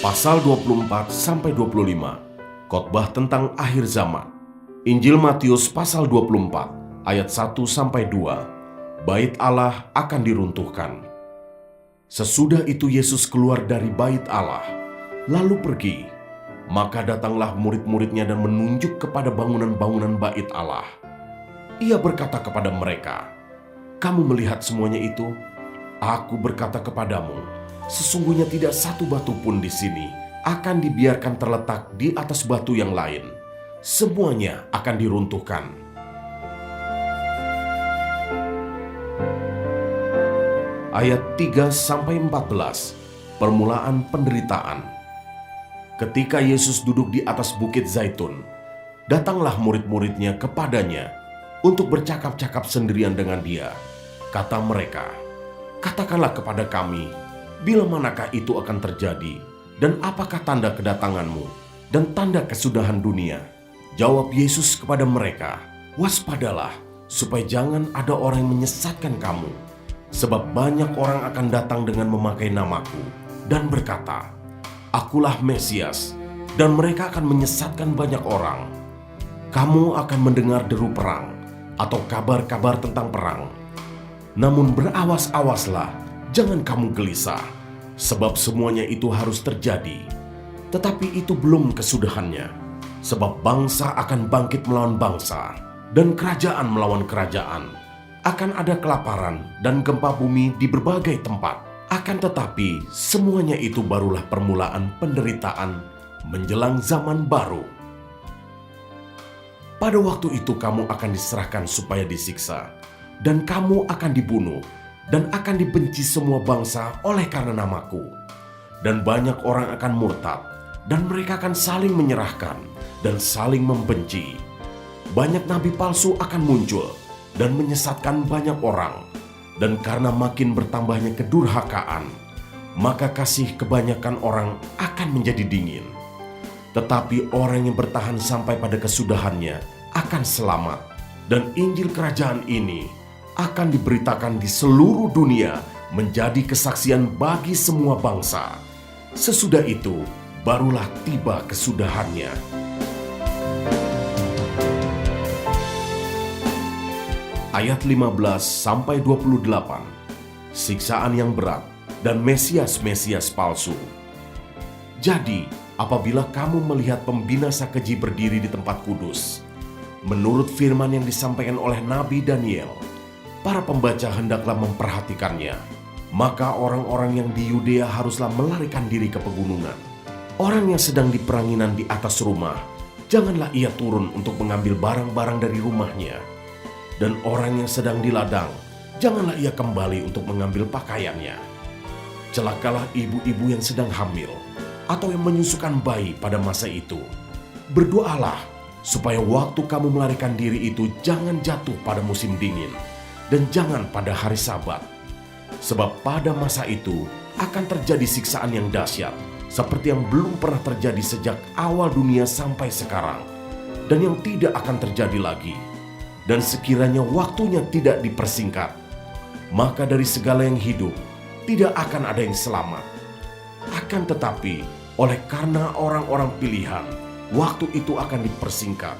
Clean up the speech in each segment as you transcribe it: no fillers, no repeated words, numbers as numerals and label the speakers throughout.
Speaker 1: Pasal 24-25, khotbah tentang akhir zaman. Injil Matius pasal 24 ayat 1-2. Bait Allah akan diruntuhkan. Sesudah itu Yesus keluar dari bait Allah, lalu pergi. Maka datanglah murid-muridnya dan menunjuk kepada bangunan-bangunan bait Allah. Ia berkata kepada mereka, "Kamu melihat semuanya itu? Aku berkata kepadamu, sesungguhnya tidak satu batu pun di sini akan dibiarkan terletak di atas batu yang lain. Semuanya akan diruntuhkan." Ayat 3-14, permulaan penderitaan. Ketika Yesus duduk di atas bukit Zaitun, datanglah murid-muridnya kepadanya untuk bercakap-cakap sendirian dengan dia. Kata mereka, "Katakanlah kepada kami, bila manakah itu akan terjadi, dan apakah tanda kedatanganmu dan tanda kesudahan dunia?" Jawab Yesus kepada mereka, "Waspadalah, supaya jangan ada orang yang menyesatkan kamu. Sebab banyak orang akan datang dengan memakai namaku dan berkata, 'Akulah Mesias,' dan mereka akan menyesatkan banyak orang. Kamu akan mendengar deru perang atau kabar-kabar tentang perang. Namun berawas-awaslah, jangan kamu gelisah, sebab semuanya itu harus terjadi. Tetapi itu belum kesudahannya, sebab bangsa akan bangkit melawan bangsa, dan kerajaan melawan kerajaan. Akan ada kelaparan dan gempa bumi di berbagai tempat. Akan tetapi semuanya itu barulah permulaan penderitaan menjelang zaman baru. Pada waktu itu kamu akan diserahkan supaya disiksa, dan kamu akan dibunuh, dan akan dibenci semua bangsa oleh karena namaku. Dan banyak orang akan murtad, dan mereka akan saling menyerahkan dan saling membenci. Banyak nabi palsu akan muncul dan menyesatkan banyak orang. Dan karena makin bertambahnya kedurhakaan, maka kasih kebanyakan orang akan menjadi dingin. Tetapi orang yang bertahan sampai pada kesudahannya akan selamat. Dan Injil Kerajaan ini akan diberitakan di seluruh dunia menjadi kesaksian bagi semua bangsa. Sesudah itu barulah tiba kesudahannya. Ayat 15-28, siksaan yang berat dan Mesias-Mesias palsu. Jadi, apabila kamu melihat pembinasa keji berdiri di tempat kudus, menurut firman yang disampaikan oleh Nabi Daniel, para pembaca hendaklah memperhatikannya. Maka orang-orang yang di Yudea haruslah melarikan diri ke pegunungan. Orang yang sedang di peranginan di atas rumah, janganlah ia turun untuk mengambil barang-barang dari rumahnya. Dan orang yang sedang di ladang, janganlah ia kembali untuk mengambil pakaiannya. Celakalah ibu-ibu yang sedang hamil atau yang menyusukan bayi pada masa itu. Berdoalah supaya waktu kamu melarikan diri itu jangan jatuh pada musim dingin dan jangan pada hari Sabat. Sebab pada masa itu akan terjadi siksaan yang dahsyat seperti yang belum pernah terjadi sejak awal dunia sampai sekarang, dan yang tidak akan terjadi lagi. Dan sekiranya waktunya tidak dipersingkat, maka dari segala yang hidup tidak akan ada yang selamat. Akan tetapi oleh karena orang-orang pilihan, waktu itu akan dipersingkat.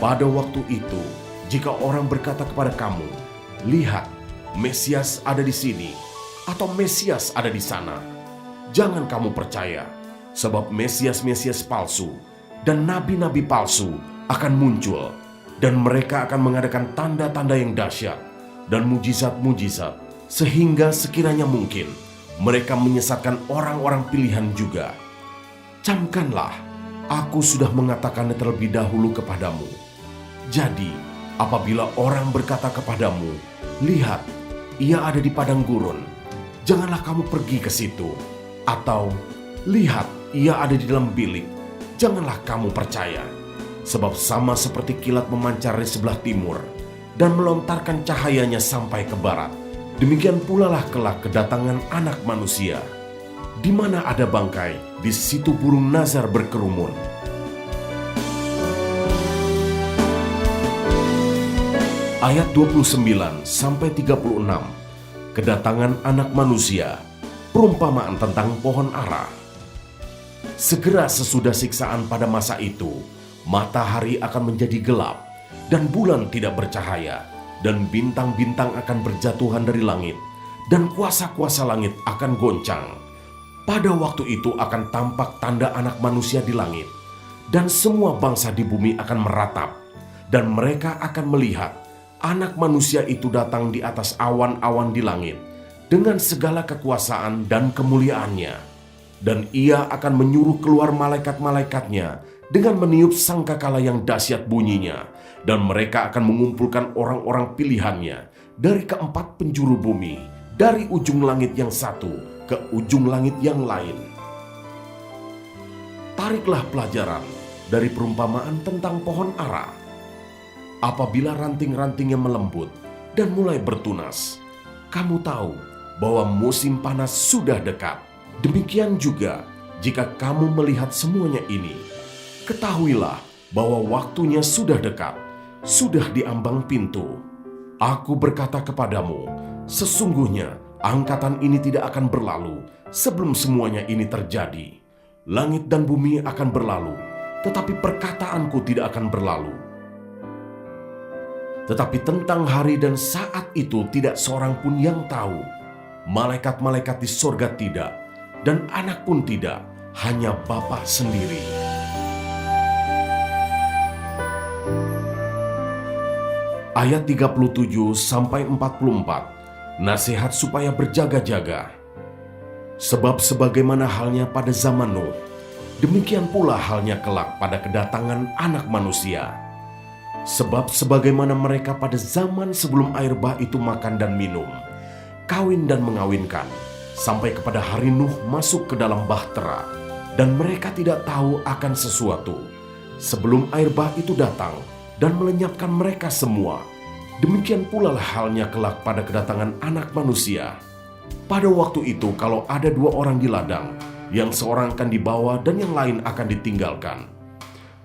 Speaker 1: Pada waktu itu, jika orang berkata kepada kamu, 'Lihat, Mesias ada di sini,' atau 'Mesias ada di sana,' jangan kamu percaya, sebab Mesias-Mesias palsu dan nabi-nabi palsu akan muncul, dan mereka akan mengadakan tanda-tanda yang dahsyat dan mujizat-mujizat, sehingga sekiranya mungkin mereka menyesatkan orang-orang pilihan juga. Camkanlah, aku sudah mengatakannya terlebih dahulu kepadamu. Jadi, apabila orang berkata kepadamu, 'Lihat, ia ada di padang gurun,' janganlah kamu pergi ke situ. Atau, 'Lihat, ia ada di dalam bilik,' janganlah kamu percaya. Sebab sama seperti kilat memancar di sebelah timur dan melontarkan cahayanya sampai ke barat, demikian pula lah kelak kedatangan Anak Manusia. Di mana ada bangkai, di situ burung nazar berkerumun." Ayat 29-36, kedatangan Anak Manusia. Perumpamaan tentang pohon ara. Segera sesudah siksaan pada masa itu, matahari akan menjadi gelap, dan bulan tidak bercahaya, dan bintang-bintang akan berjatuhan dari langit, dan kuasa-kuasa langit akan goncang. Pada waktu itu akan tampak tanda Anak Manusia di langit, dan semua bangsa di bumi akan meratap, dan mereka akan melihat Anak Manusia itu datang di atas awan-awan di langit, dengan segala kekuasaan dan kemuliaannya. Dan ia akan menyuruh keluar malaikat-malaikatnya dengan meniup sangkakala yang dahsyat bunyinya, dan mereka akan mengumpulkan orang-orang pilihannya dari keempat penjuru bumi, dari ujung langit yang satu ke ujung langit yang lain. Tariklah pelajaran dari perumpamaan tentang pohon ara. Apabila ranting-rantingnya melembut dan mulai bertunas, kamu tahu bahwa musim panas sudah dekat. Demikian juga jika kamu melihat semuanya ini, ketahuilah bahwa waktunya sudah dekat, sudah di ambang pintu. Aku berkata kepadamu, sesungguhnya angkatan ini tidak akan berlalu sebelum semuanya ini terjadi. Langit dan bumi akan berlalu, tetapi perkataanku tidak akan berlalu. Tetapi tentang hari dan saat itu tidak seorang pun yang tahu. Malaikat-malaikat di sorga tidak, dan Anak pun tidak, hanya Bapa sendiri. Ayat 37-44, nasihat supaya berjaga-jaga. Sebab sebagaimana halnya pada zaman Nuh, demikian pula halnya kelak pada kedatangan Anak Manusia. Sebab sebagaimana mereka pada zaman sebelum air bah itu makan dan minum, kawin dan mengawinkan, sampai kepada hari Nuh masuk ke dalam bahtera, dan mereka tidak tahu akan sesuatu, sebelum air bah itu datang dan melenyapkan mereka semua. Demikian pula halnya kelak pada kedatangan Anak Manusia. Pada waktu itu kalau ada dua orang di ladang, yang seorang akan dibawa dan yang lain akan ditinggalkan.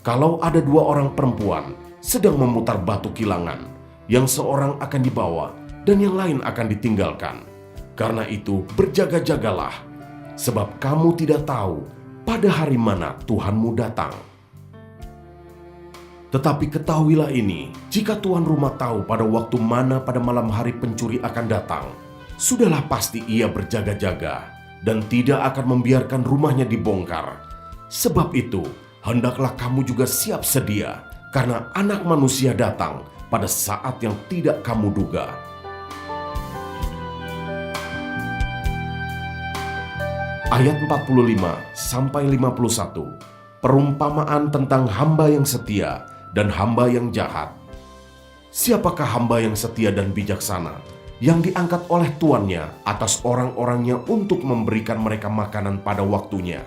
Speaker 1: Kalau ada dua orang perempuan sedang memutar batu kilangan, yang seorang akan dibawa dan yang lain akan ditinggalkan. Karena itu berjaga-jagalah, sebab kamu tidak tahu pada hari mana Tuhanmu datang. Tetapi ketahuilah ini, jika tuan rumah tahu pada waktu mana pada malam hari pencuri akan datang, sudahlah pasti ia berjaga-jaga dan tidak akan membiarkan rumahnya dibongkar. Sebab itu, hendaklah kamu juga siap sedia, karena Anak Manusia datang pada saat yang tidak kamu duga. Ayat 45-51, perumpamaan tentang hamba yang setia dan hamba yang jahat. Siapakah hamba yang setia dan bijaksana, yang diangkat oleh tuannya atas orang-orangnya untuk memberikan mereka makanan pada waktunya?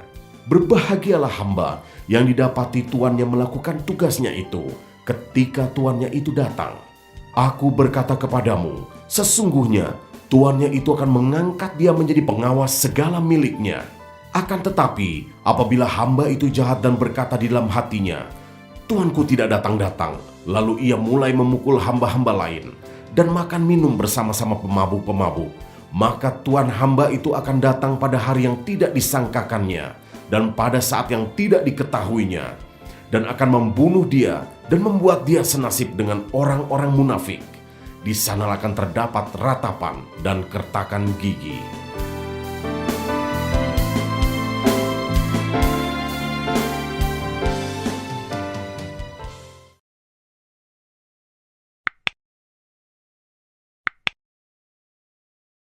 Speaker 1: Berbahagialah hamba yang didapati tuannya melakukan tugasnya itu ketika tuannya itu datang. Aku berkata kepadamu, sesungguhnya tuannya itu akan mengangkat dia menjadi pengawas segala miliknya. Akan tetapi, apabila hamba itu jahat dan berkata di dalam hatinya, Tuanku tidak datang-datang, lalu ia mulai memukul hamba-hamba lain dan makan minum bersama-sama pemabuk-pemabuk, maka tuan hamba itu akan datang pada hari yang tidak disangkakannya dan pada saat yang tidak diketahuinya, dan akan membunuh dia dan membuat dia senasib dengan orang-orang munafik. Di sanalah akan terdapat ratapan dan kertakan gigi.